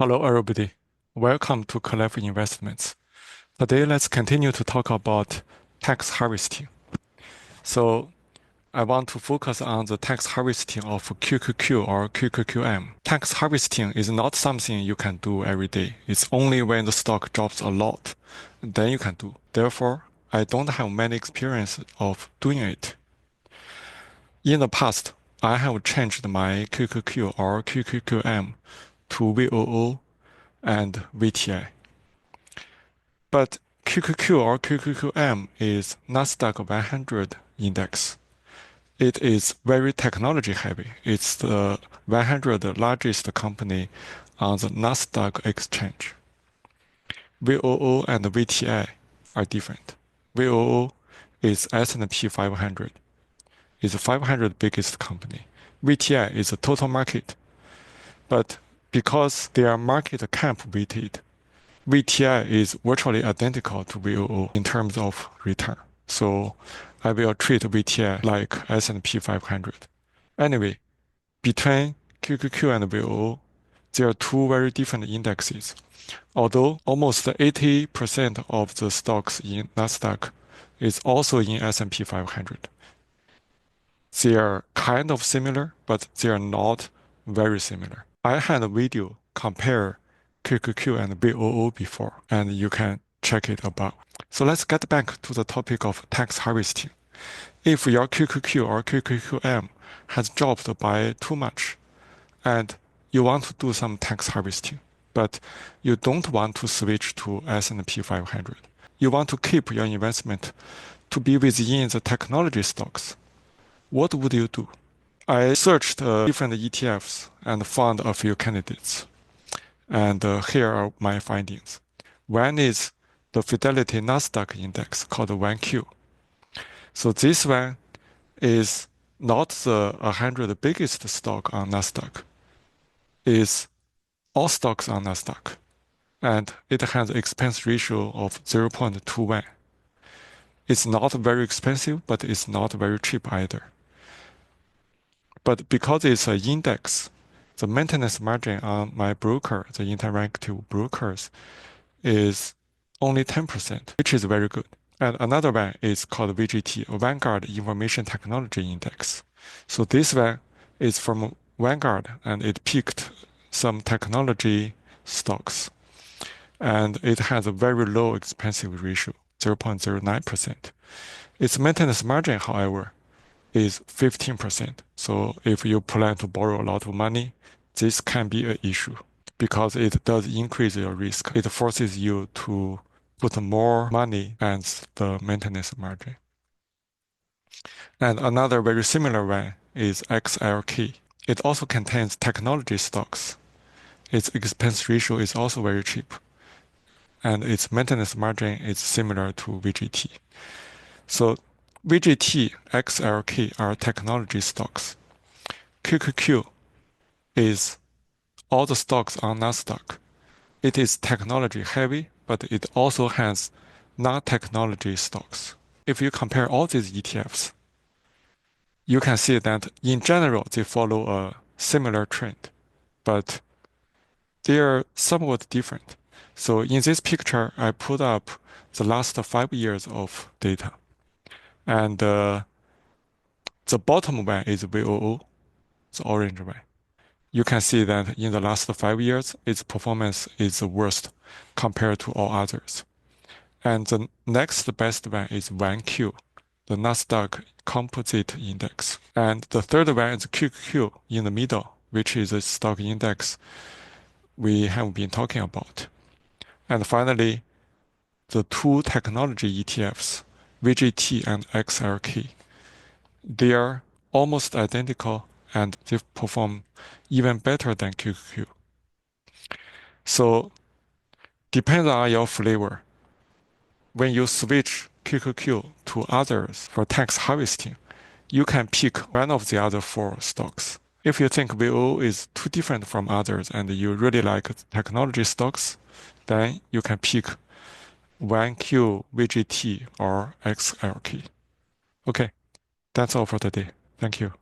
Hello, everybody. Welcome to Clever Investments. Today, let's continue to talk about tax harvesting. So, I want to focus on the tax harvesting of QQQ or QQQM. Tax harvesting is not something you can do every day. It's only when the stock drops a lot, then you can do. Therefore, I don't have many experience of doing it. In the past, I have changed my QQQ or QQQM to VOO and VTI. But QQQ or QQQM is NASDAQ 100 index. It is very technology heavy. It's the 100 largest company on the NASDAQ exchange. VOO and VTI are different. VOO is S&P 500. It's the 500 biggest company. VTI is the total market. But because they are market cap weighted, VTI is virtually identical to VOO in terms of return. So I will treat VTI like S&P 500. Anyway, between QQQ and VOO, there are two very different indexes. Although almost 80% of the stocks in NASDAQ is also in S&P 500. They are kind of similar, but they are not very similar. I had a video compare QQQ and VOO before, and you can check it above. So let's get back to the topic of tax harvesting. If your QQQ or QQQM has dropped by too much, and you want to do some tax harvesting, but you don't want to switch to S&P 500, you want to keep your investment to be within the technology stocks, what would you do? I searched different ETFs and found a few candidates. And here are my findings. One is the Fidelity NASDAQ index called ONEQ. So this one is not the 100 biggest stock on NASDAQ. It's all stocks on NASDAQ. And it has an expense ratio of 0.21. It's not very expensive, but it's not very cheap either. But because it's an index, the maintenance margin on my broker, the interactive brokers, is only 10%, which is very good. And another one is called VGT, Vanguard Information Technology Index. So this one is from Vanguard, and it picked some technology stocks. And it has a very low expensive ratio, 0.09%. Its maintenance margin, however, is 15%. So if you plan to borrow a lot of money, this can be an issue because it does increase your risk. It forces you to put more money as the maintenance margin. And another very similar one is XLK. It also contains technology stocks. Its expense ratio is also very cheap. And its maintenance margin is similar to VGT. So VGT, XLK are technology stocks. QQQ is all the stocks on NASDAQ. It is technology heavy, but it also has non-technology stocks. If you compare all these ETFs, you can see that in general, they follow a similar trend, but they are somewhat different. So in this picture, I put up the last 5 years of data. And the bottom one is VOO, the orange one. You can see that in the last 5 years, its performance is the worst compared to all others. And the next best one is ONEQ, the NASDAQ Composite Index. And the third one is QQQ in the middle, which is a stock index we have been talking about. And finally, the two technology ETFs, VGT and XLK, they are almost identical and they perform even better than QQQ. So depends on your flavor. When you switch QQQ to others for tax harvesting, you can pick one of the other 4 stocks. If you think VO is too different from others and you really like technology stocks, then you can pick ONEQ, VGT, or XLK. Okay, that's all for today. Thank you.